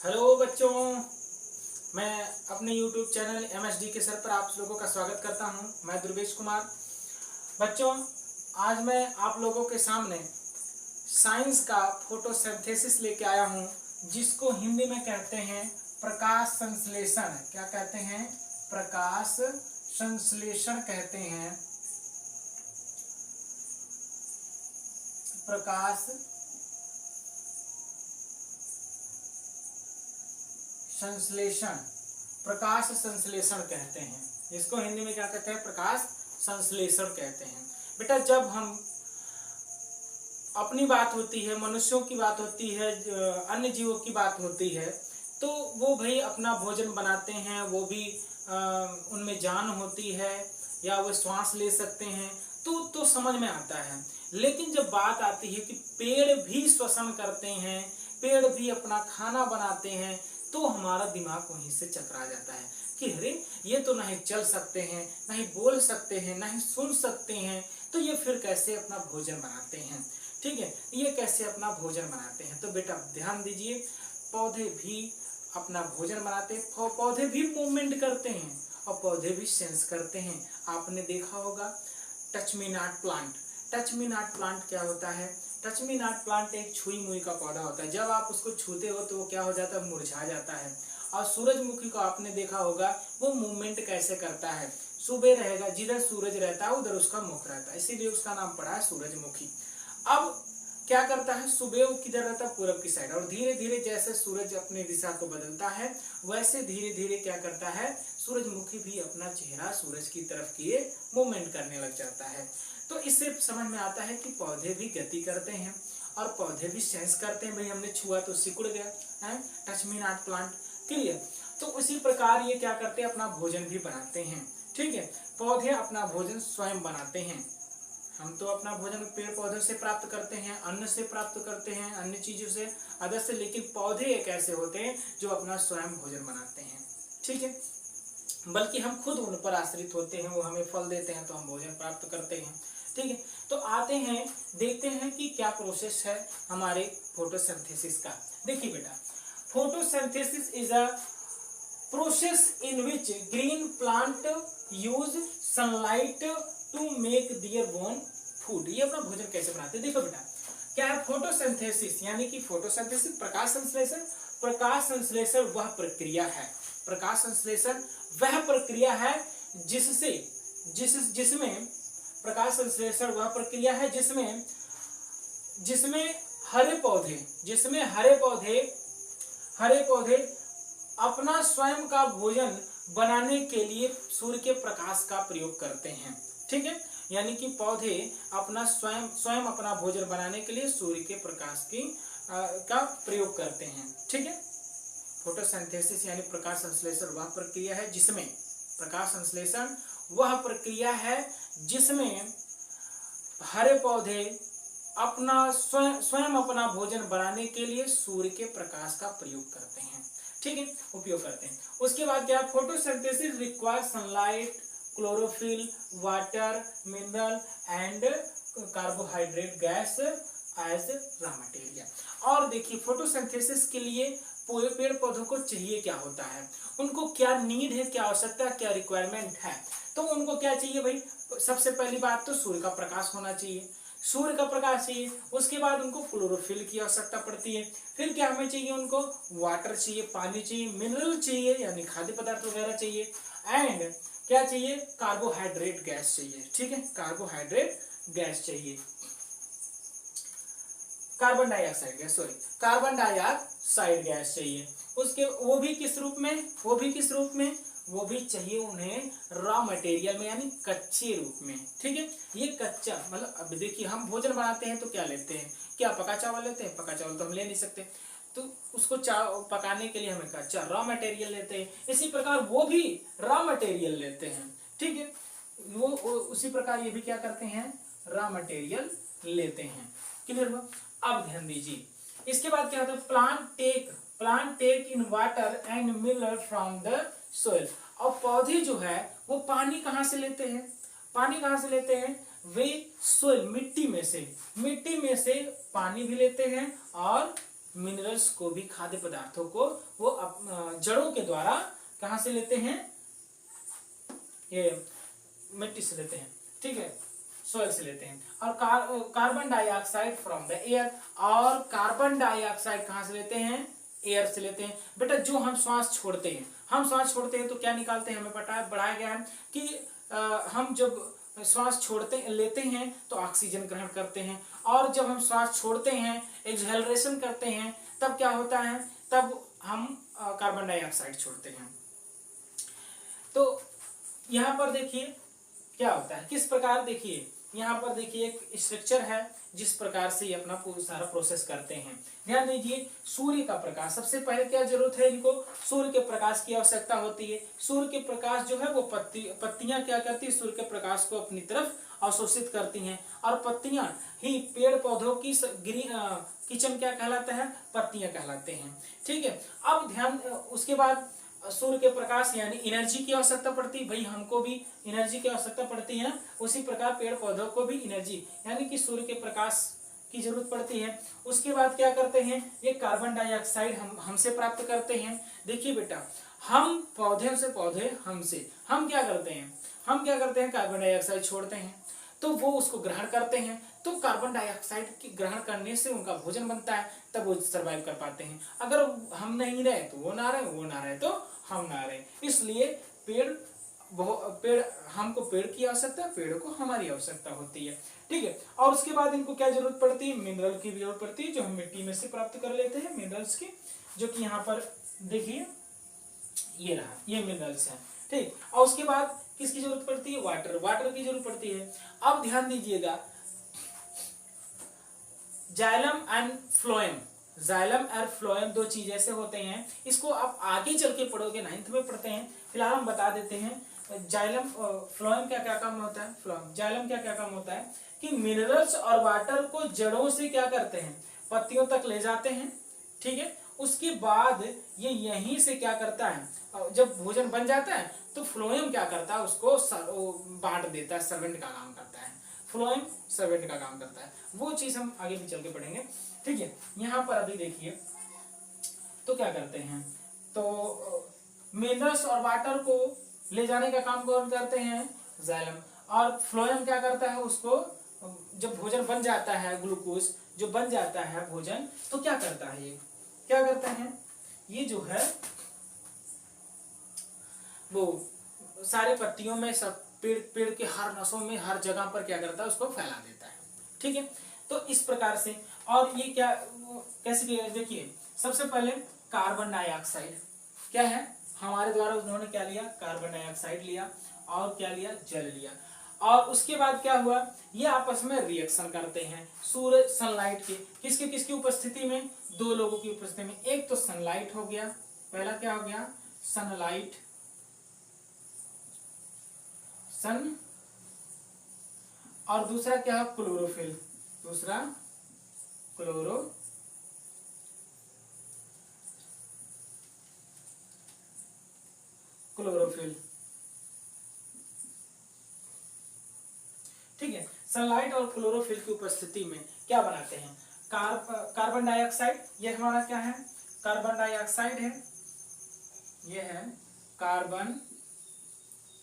Hello बच्चों, मैं अपने YouTube चैनल MSD के सर पर आप लोगों का स्वागत करता हूं। मैं दुर्गेश कुमार। बच्चों, आज मैं आप लोगों के सामने साइंस का फोटोसिंथेसिस लेके आया हूं, जिसको हिंदी में कहते हैं प्रकाश संश्लेषण। क्या कहते हैं? प्रकाश संश्लेषण कहते हैं। प्रकाश संश्लेषण, प्रकाश संश्लेषण कहते हैं। इसको हिंदी में क्या कहते हैं? प्रकाश संश्लेषण कहते हैं। बेटा, जब हम अपनी बात होती है, मनुष्यों की बात होती है, अन्य जीवों की बात होती है, तो वो भाई अपना भोजन बनाते हैं, वो भी उनमें जान होती है या वो श्वास ले सकते हैं, तो समझ में आता है। लेकिन जब बात आती है कि पेड़ भी श्वसन करते हैं, पेड़ भी अपना खाना बनाते हैं, तो हमारा दिमाग वहीं से चकरा जाता है कि अरे, ये तो नहीं चल सकते हैं, नहीं बोल सकते हैं, नहीं सुन सकते हैं, तो ये फिर कैसे अपना भोजन बनाते हैं? ठीक है, ये कैसे अपना भोजन बनाते हैं? तो बेटा ध्यान दीजिए, पौधे भी अपना भोजन बनाते हैं, पौधे भी मूवमेंट करते हैं और पौधे भी सेंस करते हैं। आपने देखा होगा touch me not plant. Touch me not plant क्या होता है? टच मी नॉट प्लांट एक छुई मुई का पौधा होता है। जब आप उसको छूते हो तो वो क्या हो जाता है? मुरझा जाता है। और सूरजमुखी को आपने देखा होगा, वो मूवमेंट कैसे करता है? सुबह रहेगा, जिधर सूरज रहता है उधर उसका मुख रहता है, इसीलिए उसका नाम पड़ा है सूरजमुखी। अब क्या करता है? सुबह वो किधर रहता है? पूरब की साइड। और धीरे धीरे जैसे सूरज अपनी दिशा को बदलता है, वैसे धीरे धीरे क्या करता है? सूरजमुखी भी अपना चेहरा सूरज की तरफ किए मूवमेंट करने लग जाता है। तो इससे समझ में आता है कि पौधे भी गति करते हैं और पौधे भी सेंस करते हैं। भाई हमने छुआ तो सिकुड़ गया है, touch me not plant. Clear? तो उसी प्रकार ये क्या करते हैं? अपना भोजन भी बनाते हैं। ठीक है, पौधे अपना भोजन स्वयं बनाते हैं। हम तो अपना भोजन पेड़ पौधों से प्राप्त करते हैं, अन्न से प्राप्त करते हैं, अन्य चीजों से, अदर से, लेकिन पौधे एक ऐसे होते हैं जो अपना स्वयं भोजन बनाते हैं। ठीक है, बल्कि हम खुद उन पर आश्रित होते हैं, वो हमें फल देते हैं तो हम भोजन प्राप्त करते हैं। ठीक है, तो आते हैं, देखते हैं कि क्या प्रोसेस है हमारे फोटोसिंथेसिस का। देखिए बेटा, photosynthesis is a process in which green plant use sunlight to make their own food. ये अपना भोजन कैसे बनाते हैं? देखो बेटा, क्या है फोटोसिंथेसिस? यानी कि फोटोसिंथेसिस प्रकाश संश्लेषण। प्रकाश संश्लेषण वह प्रक्रिया है, प्रकाश संश्लेषण वह प्रक्रिया है जिसमें प्रकाश संश्लेषण वह प्रक्रिया है जिसमें हरे पौधे अपना स्वयं का भोजन बनाने के लिए सूर्य के प्रकाश का प्रयोग करते हैं। ठीक है, यानी कि पौधे अपना स्वयं अपना भोजन बनाने के लिए सूर्य के प्रकाश का प्रयोग करते हैं। ठीक है, फोटोसिंथेसिस यानी प्रकाश संश्लेषण वह प्रक्रिया है जिसमें प्रकाश संश्लेषण वह प्रक्रिया है जिसमें हरे पौधे अपना स्वयं अपना भोजन बनाने के लिए सूर्य के प्रकाश का प्रयोग करते हैं। ठीक है, उपयोग करते हैं। उसके बाद क्या? Photosynthesis requires sunlight, chlorophyll, water, mineral and carbohydrate gas as raw material. और देखिए, फोटोसिंथेसिस के लिए पेड़ पौधों को चाहिए क्या होता है, उनको क्या नीड है, क्या आवश्यकता, क्या रिक्वायरमेंट है? तो उनको क्या चाहिए भाई? सबसे पहली बात तो सूर्य का प्रकाश होना चाहिए, सूर्य का प्रकाश चाहिए। उसके बाद उनको क्लोरोफिल की आवश्यकता पड़ती है। फिर क्या हमें चाहिए? उनको वाटर चाहिए, पानी चाहिए, मिनरल चाहिए यानी खाद्य पदार्थ वगैरह चाहिए, एंड क्या चाहिए? कार्बोहाइड्रेट गैस चाहिए। ठीक है, कार्बोहाइड्रेट गैस चाहिए, कार्बन डाइऑक्साइड गैस चाहिए। उसके वो भी किस रूप में? वो भी चाहिए उन्हें रॉ मटेरियल में, यानी कच्चे रूप में। ठीक है, ये कच्चा मतलब, अब देखिए हम भोजन बनाते हैं तो क्या लेते हैं? क्या पका चावल लेते हैं? पका चावल तो हम ले नहीं सकते, तो उसको पकाने के लिए हमें कच्चा रॉ मटेरियल लेते हैं। इसी प्रकार वो भी रॉ मटेरियल लेते हैं। ठीक है, वो उसी प्रकार ये भी क्या करते हैं? रॉ मटेरियल लेते हैं। क्लियर हुआ? अब ध्यान दीजिए, इसके बाद क्या होता है? Plant take in water and mineral from the soil. और पौधे जो है वो पानी कहाँ से लेते हैं? वे सोइल, मिट्टी में से पानी भी लेते हैं और मिनरल्स को भी, खाद्य पदार्थों को वो जड़ों के द्वारा कहाँ से लेते हैं, ये मिट्टी से लेते हैं, ठीक है, सोयल से लेते हैं। और carbon dioxide from the air, और कार्बन डाइऑक्साइड कहाँ से लेते हैं, एयर से लेते हैं। बेटा जो हम श्वास छोड़ते हैं, हम श्वास छोड़ते हैं तो क्या निकालते हैं, हमें पढ़ाया गया है कि हम जब श्वास लेते हैं तो ऑक्सीजन ग्रहण करते हैं, और जब हम श्वास छोड़ते हैं, एक्सहेलरेशन करते हैं, तब क्या होता है, तब हम कार्बन डाइऑक्साइड छोड़ते हैं। तो यहाँ पर देखिए क्या होता है, किस प्रकार, देखिए यहाँ पर देखिए एक स्ट्रक्चर है जिस प्रकार से ये अपना सारा प्रोसेस करते हैं। ध्यान दीजिए, सूर्य का प्रकाश, सबसे पहले क्या जरूरत है इनको, सूर्य के प्रकाश की आवश्यकता होती है। सूर्य के प्रकाश जो है वो पत्तियां क्या करती है, सूर्य के प्रकाश को अपनी तरफ अवशोषित करती हैं, और पत्तियां ही पेड़ पौधों की किचन क्या कहलाता है, पत्तियां कहलाते हैं, ठीक है। अब ध्यान, उसके बाद सूर्य के प्रकाश यानी एनर्जी की आवश्यकता पड़ती है, भाई हमको भी एनर्जी की आवश्यकता पड़ती है ना, उसी प्रकार पेड़ पौधों को भी एनर्जी यानी कि सूर्य के प्रकाश की जरूरत पड़ती है। उसके बाद क्या करते हैं, ये कार्बन डाइऑक्साइड हमसे प्राप्त करते हैं। देखिए बेटा, हम पौधे से पौधे हमसे, हम क्या करते हैं, कार्बन डाइऑक्साइड छोड़ते हैं, तो वो उसको ग्रहण करते हैं, तो कार्बन डाइऑक्साइड की ग्रहण करने से उनका भोजन बनता है, तब वो सरवाइव कर पाते हैं। अगर हम नहीं रहे तो वो ना रहे, वो ना रहे तो हम ना रहे। इसलिए पेड़ हमको पेड़ की आवश्यकता है, पेड़ को हमारी आवश्यकता होती है, ठीक है। और उसके बाद इनको क्या जरूरत पड़ती है, मिनरल की जरूरत पड़ती है, जो हम मिट्टी में से प्राप्त कर लेते हैं, मिनरल्स की, जो कि यहाँ पर देखिए ये रहा, ये मिनरल्स है, ठीक। और उसके बाद किसकी जरूरत पड़ती है, वाटर की जरूरत पड़ती है। अब ध्यान दीजिएगा, जाइलम एंड फ्लोएम, जाइलम और फ्लोएम दो चीज ऐसे होते हैं, इसको आप आगे चल के पढ़ोगे, 9th में पढ़ते हैं, फिलहाल हम बता देते हैं। जाइलम फ्लोएम क्या क्या काम होता है, फ्लोएम जाइलम क्या क्या काम होता है कि मिनरल्स और वाटर को जड़ों से क्या करते हैं, पत्तियों तक ले जाते हैं, ठीक है। उसके बाद ये यहीं से क्या करता है, जब भोजन बन जाता है तो फ्लोएम क्या करता है, उसको बांट देता है, सर्वेंट का काम करता है, फ्लोएम सर्वेंट का काम करता है। वो चीज हम आगे भी चल के पढ़ेंगे, ठीक है। यहाँ पर अभी देखिए तो क्या करते हैं, तो मिनरल्स और वाटर को ले जाने का काम कौन करते हैं, जाइलम, और फ्लोएम क्या करता है, उसको जब भोजन बन जाता है, ग्लूकोज जो बन जाता है भोजन, तो क्या करता है, ये क्या करता है, ये जो है वो सारे पत्तियों में, सब पेड़ के हर नसों में, हर जगह पर क्या करता है, उसको फैला देता है, ठीक है। तो इस प्रकार से, और ये क्या कैसे किया, देखिए सबसे पहले कार्बन डाइऑक्साइड क्या है, हमारे द्वारा उन्होंने क्या लिया, कार्बन डाइऑक्साइड लिया, और क्या लिया, जल लिया, और उसके बाद क्या हुआ, ये आपस में रिएक्शन करते हैं सूरज सनलाइट की, किसकी किसकी उपस्थिति में, दो लोगों की उपस्थिति में। एक तो सनलाइट हो गया, पहला क्या हो गया, सनलाइट, सन, और दूसरा क्या है, क्लोरोफिल, दूसरा क्लोरोफिल, ठीक है। सनलाइट और क्लोरोफिल की उपस्थिति में क्या बनाते हैं, कार्बन डाइऑक्साइड, ये हमारा क्या है, कार्बन डाइऑक्साइड है, ये है कार्बन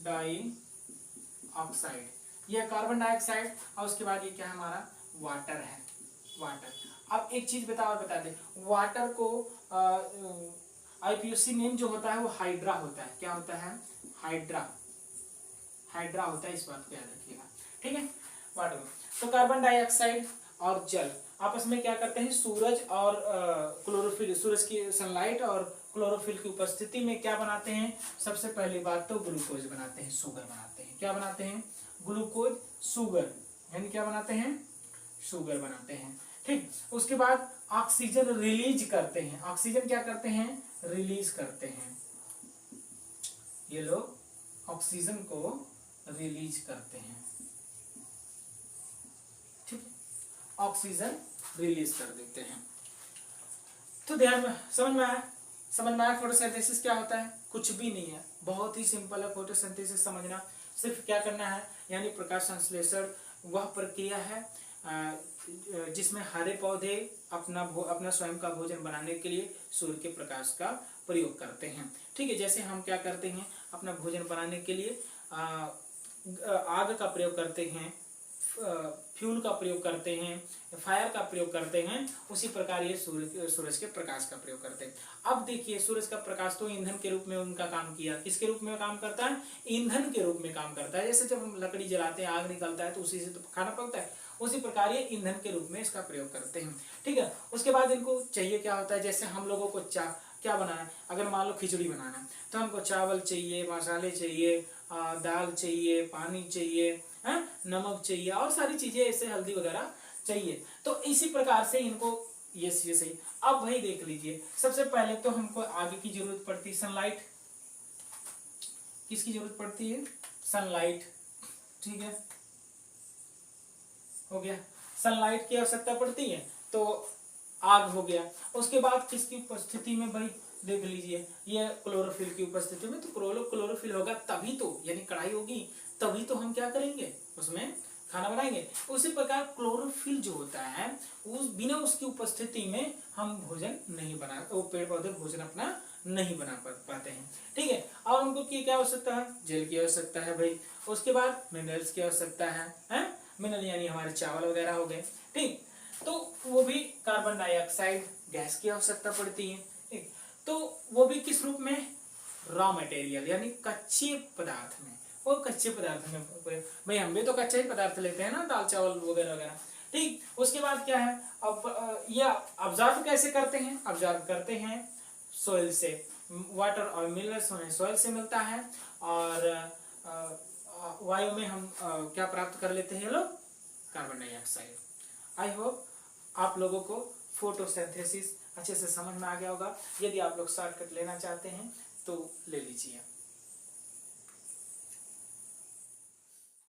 डाइऑक्साइड, ये कार्बन डाइऑक्साइड, और उसके बाद ये क्या है, हमारा वाटर है, वाटर। अब एक चीज बता दे, वाटर को आईपीएसी नेम जो होता है वो हाइड्रा होता है, क्या होता है, हाइड्रा होता है, इस बात को याद रखिएगा, ठीक है। वाटर, तो कार्बन डाइऑक्साइड और जल आपस में क्या करते हैं, सूरज और क्लोरोफिल, सूरज की सनलाइट और क्लोरोफिल की उपस्थिति में क्या बनाते हैं, सबसे पहली बात तो ग्लूकोज बनाते हैं, शुगर बनाते हैं, क्या बनाते हैं, ग्लूकोज शुगर, यानी क्या बनाते हैं, शुगर बनाते हैं, ठीक। उसके बाद ऑक्सीजन रिलीज करते हैं, ऑक्सीजन क्या करते हैं, रिलीज करते हैं, ये लोग ऑक्सीजन को रिलीज करते हैं, ठीक, ऑक्सीजन रिलीज कर देते हैं। तो ध्यान में समझ में आया फोटोसिंथेसिस क्या होता है, कुछ भी नहीं है, बहुत ही सिंपल है फोटोसिंथेसिस समझना। सिर्फ क्या करना है, यानी प्रकाश संश्लेषण वह प्रक्रिया है जिसमें हरे पौधे अपना स्वयं का भोजन बनाने के लिए सूर्य के प्रकाश का प्रयोग करते हैं। ठीक है, जैसे हम क्या करते हैं, अपना भोजन बनाने के लिए आग का प्रयोग करते हैं, फ्यूल का प्रयोग करते हैं, फायर का प्रयोग करते हैं, उसी प्रकार ये सूरज के प्रकाश का प्रयोग करते हैं। अब देखिए, सूरज का प्रकाश तो ईंधन के रूप में उनका काम किया। किसके रूप में काम करता है? ईंधन के रूप में काम करता है। जैसे जब हम लकड़ी जलाते हैं, आग निकलता है तो उसी से तो खाना पकता है, उसी प्रकार ये ईंधन के रूप में इसका प्रयोग करते हैं। ठीक है, उसके बाद इनको चाहिए क्या होता है, जैसे हम लोगों को क्या बनाना है, अगर मान लो खिचड़ी बनाना है तो हमको चावल चाहिए, मसाले चाहिए, दाल चाहिए, पानी चाहिए, नमक चाहिए और सारी चीजें, ऐसे हल्दी वगैरह चाहिए। तो इसी प्रकार से इनको ये सही। अब भाई देख लीजिए, सबसे पहले तो हमको आगे की जरूरत पड़ती है सनलाइट। किसकी जरूरत पड़ती है? सनलाइट। ठीक है, हो गया, सनलाइट की आवश्यकता पड़ती है तो आग हो गया। उसके बाद किसकी उपस्थिति में भाई देख लीजिए, ये क्लोरोफिल की उपस्थिति में, तो क्लोरोफिल होगा तभी तो, यानी कढ़ाई होगी तभी तो हम क्या करेंगे, उसमें खाना बनाएंगे। उसी प्रकार क्लोरोफिल जो होता है, उस बिना उसकी उपस्थिति में हम भोजन नहीं बना, वो पेड़ पौधे भोजन अपना नहीं बना पाते हैं। ठीक है, और उनको की क्या आवश्यकता है? जल की आवश्यकता है भाई। उसके बाद मिनरल्स की आवश्यकता है, मिनरल यानी हमारे चावल वगैरह हो गए। ठीक, तो वो भी कार्बन डाइऑक्साइड गैस की आवश्यकता पड़ती है। ठीक, तो वो भी किस रूप में? रॉ मटेरियल यानी कच्चे पदार्थ में। वो कच्चे पदार्थ में भाई, हम भी तो कच्चे ही पदार्थ लेते हैं ना, दाल चावल वगैरह वगैरह। ठीक, उसके बाद क्या है, अब ये ऑब्जर्व कैसे करते हैं? ऑब्जर्व करते हैं सोइल से, वाटर और मिनरल्स हमें सोइल से मिलता है, और वायु में हम क्या प्राप्त कर लेते हैं लोग? Carbon dioxide. आई होप आप लोगों को फोटोसिंथेसिस अच्छे से समझ में आ गया होगा। यदि आप लोग शॉर्टकट लेना चाहते हैं तो ले लीजिए।